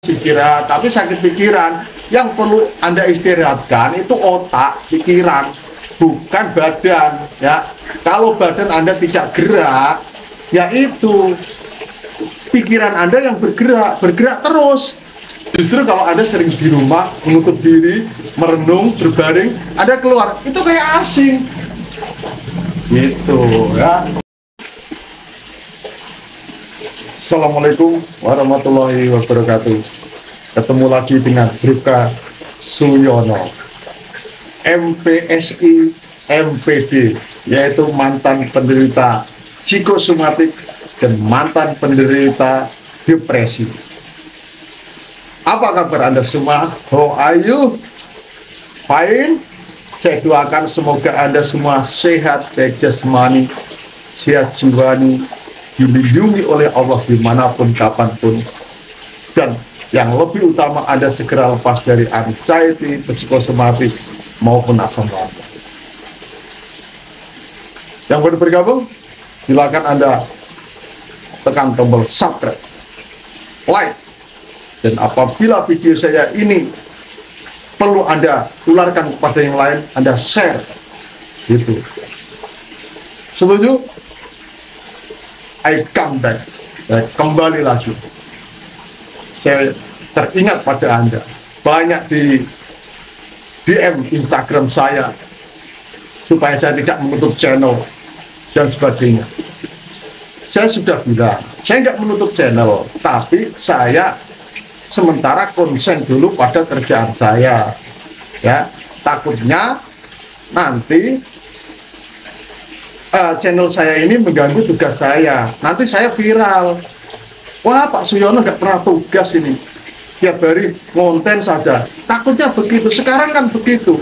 istirahat, tapi sakit pikiran. Yang perlu Anda istirahatkan itu otak, pikiran, bukan badan, ya. Kalau badan Anda tidak gerak, ya itu pikiran Anda yang bergerak terus. Justru kalau Anda sering di rumah, menutup diri, merenung, berbaring, Anda keluar, itu kayak asing. Gitu, ya. Assalamualaikum warahmatullahi wabarakatuh. Ketemu lagi dengan Bribka Suyono, MPSI MPD, yaitu mantan penderita psikosomatik dan mantan penderita depresi. Apa kabar Anda semua? How are you? Fine? Saya doakan semoga Anda semua sehat, baik jasmani, sehat jiwani, dilindungi oleh Allah dimanapun, kapanpun. Dan yang lebih utama, Anda segera lepas dari anxiety, psikosomatis, maupun asam lambung. Yang baru bergabung, silakan Anda tekan tombol subscribe, like, dan apabila video saya ini perlu Anda tularkan kepada yang lain, Anda share. Gitu. Setuju? I come back. Kembali lagi. Saya teringat pada Anda. Banyak di DM Instagram saya supaya saya tidak menutup channel dan sebagainya. Saya sudah bilang, saya nggak menutup channel, tapi saya sementara konsen dulu pada kerjaan saya. Ya, takutnya nanti channel saya ini mengganggu tugas saya. Nanti saya viral. Wah, Pak Suyono nggak pernah tugas ini. Tiap hari konten saja. Takutnya begitu. Sekarang kan begitu.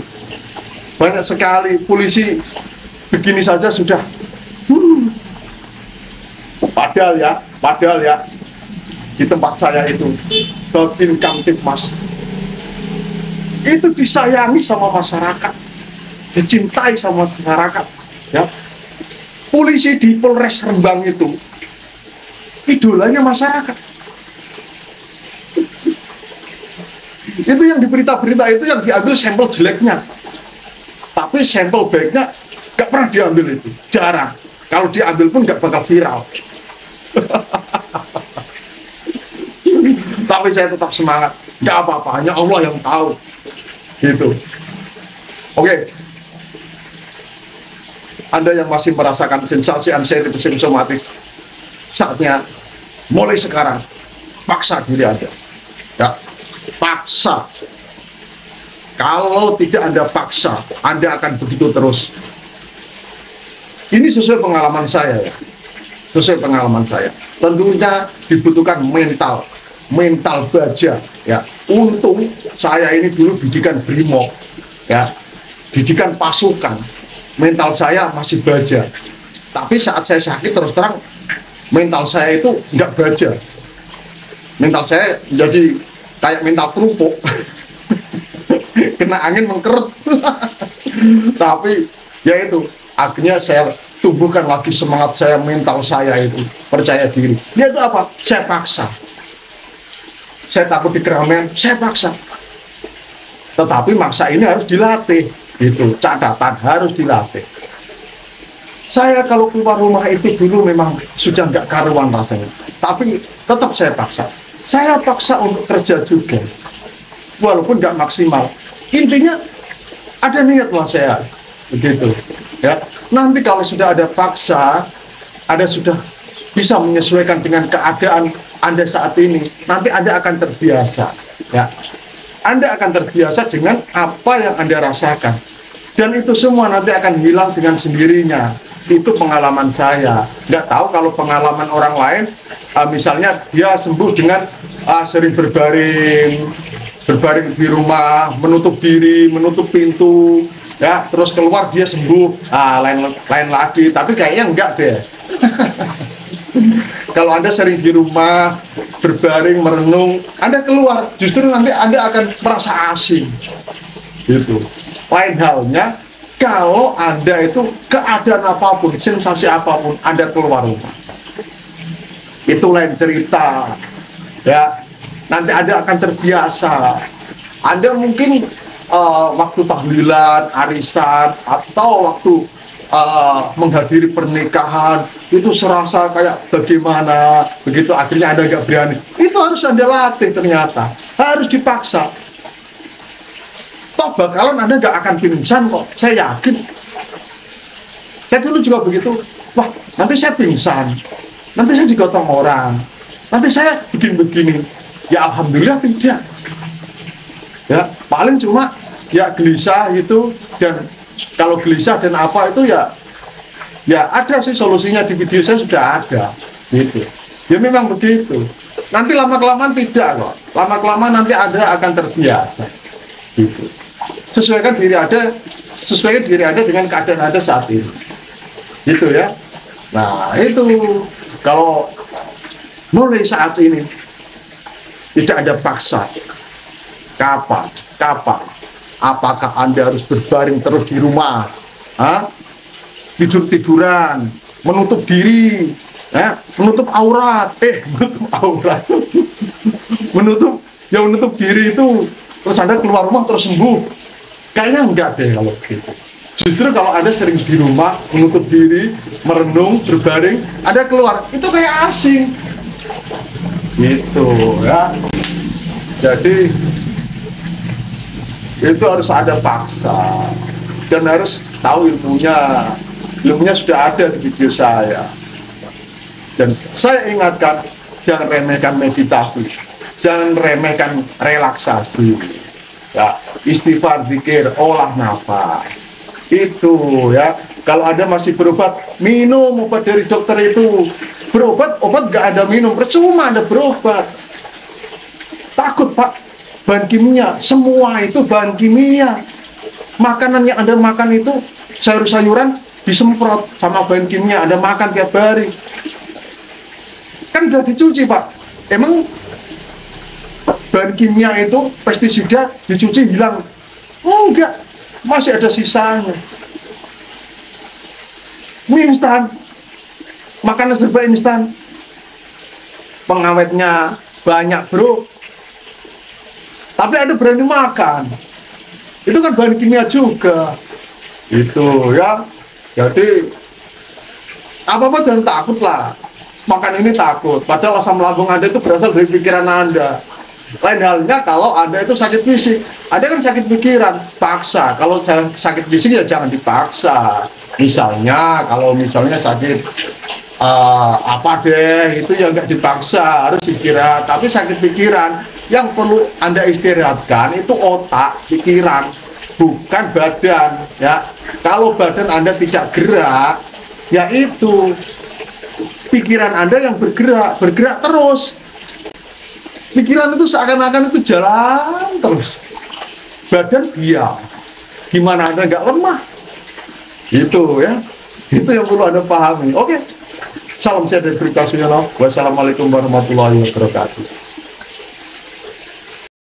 Banyak sekali polisi begini saja sudah. Padahal ya, di tempat saya itu, Babin Kamtipmas, itu disayangi sama masyarakat, dicintai sama masyarakat. Ya, polisi di Polres Rembang itu idolanya masyarakat. Itu yang di berita-berita itu yang diambil sampel jeleknya, tapi sampel baiknya gak pernah diambil, itu jarang. Kalau diambil pun gak bakal viral. Tapi saya tetap semangat, gak apa-apa, hanya Allah yang tahu. Gitu. Oke. Anda yang masih merasakan sensasi anxiety psikosomatis, saatnya mulai sekarang paksa diri Anda. Ya, paksa. Kalau tidak Anda paksa, Anda akan begitu terus. Ini sesuai pengalaman saya, ya. Sesuai pengalaman saya. Tentunya dibutuhkan mental baja, ya. Untung saya ini dulu didikan BRIMOB, ya, didikan pasukan. Mental saya masih baja. Tapi saat saya sakit, terus terang mental saya itu nggak baja. Mental saya jadi kayak mental kerupuk. Kena angin mengkeret. Tapi ya itu, akhirnya saya tumbuhkan lagi semangat saya, mental saya itu percaya diri. Ya itu apa? Saya paksa. Saya takut di keramaian, saya paksa. Tetapi maksa ini harus dilatih. Itu catatan, harus dilatih. Saya kalau keluar rumah itu dulu memang sudah nggak karuan rasanya, tapi tetap saya paksa. Saya paksa untuk kerja juga, walaupun nggak maksimal. Intinya ada niat lah saya, begitu. Ya, nanti kalau sudah ada paksa, Anda sudah bisa menyesuaikan dengan keadaan Anda saat ini. Nanti Anda akan terbiasa. Ya. Anda akan terbiasa dengan apa yang Anda rasakan. Dan itu semua nanti akan hilang dengan sendirinya. Itu pengalaman saya. Nggak tahu kalau pengalaman orang lain, misalnya dia sembuh dengan sering berbaring di rumah, menutup diri, menutup pintu, ya, terus keluar dia sembuh, lain lagi. Tapi kayaknya enggak deh. Kalau Anda sering di rumah, berbaring, merenung, Anda keluar, justru nanti Anda akan merasa asing. Gitu. Lain halnya, kalau Anda itu keadaan apapun, sensasi apapun, Anda keluar rumah. Itu lain cerita. Ya, nanti Anda akan terbiasa. Anda mungkin waktu tahlilan, arisan, atau waktu menghadiri pernikahan itu serasa kayak bagaimana, begitu akhirnya Anda nggak berani. Itu harus Anda latih, ternyata harus dipaksa. Toh bakalan Anda nggak akan pingsan kok, saya yakin. Saya dulu juga begitu. Wah, nanti saya pingsan, nanti saya digotong orang, nanti saya bikin begini. Ya alhamdulillah tidak. Ya paling cuma ya gelisah itu, dan kalau gelisah dan apa itu ya ada sih solusinya, di video saya sudah ada gitu. Ya memang begitu. Nanti lama-kelamaan tidak kok. Lama-kelamaan nanti Anda akan terbiasa gitu. Sesuaikan diri Anda dengan keadaan Anda saat ini. Gitu ya. Nah, itu kalau mulai saat ini tidak ada paksa. Kapan? Apakah Anda harus berbaring terus di rumah? Tidur-tiduran, menutup diri, menutup aurat, menutup diri itu, terus Anda keluar rumah terus sembuh? Kayaknya enggak deh kalau gitu. Justru kalau Anda sering di rumah, menutup diri, merenung, berbaring, Anda keluar, itu kayak asing. Gitu ya. Jadi itu harus ada paksa dan harus tahu ilmunya sudah ada di video saya. Dan saya ingatkan, jangan remehkan meditasi, jangan remehkan relaksasi ya, istighfar, zikir, olah nafas itu ya. Kalau Anda masih berobat, minum obat dari dokter itu. Obat nggak ada minum, percuma Anda berobat. Takut Pak, bahan kimia, semua itu bahan kimia. Makanan yang Anda makan itu sayur-sayuran disemprot sama bahan kimia, Anda makan tiap hari. Kan udah dicuci Pak. Emang bahan kimia itu, pestisida dicuci hilang? Enggak, masih ada sisanya. Mie instan, makanan serba instan, pengawetnya banyak bro, tapi Anda berani makan, itu kan bahan kimia juga. Itu ya. Jadi apa-apa jangan takut lah. Makan ini takut, padahal asam lambung Anda itu berasal dari pikiran Anda. Lain halnya kalau Anda itu sakit fisik, Anda kan sakit pikiran, paksa. Kalau saya sakit fisik ya jangan dipaksa. Misalnya kalau sakit apa deh, itu ya nggak dipaksa, harus istirahat. Tapi sakit pikiran, yang perlu Anda istirahatkan itu otak, pikiran, bukan badan ya. Kalau badan Anda tidak gerak, ya itu pikiran Anda yang bergerak terus. Pikiran itu seakan-akan itu jalan terus, badan diam. Gimana Anda nggak lemah? Itu ya, itu yang perlu Anda pahami. Oke, salam sehat dari Brikasuyono. Wassalamualaikum warahmatullahi wabarakatuh.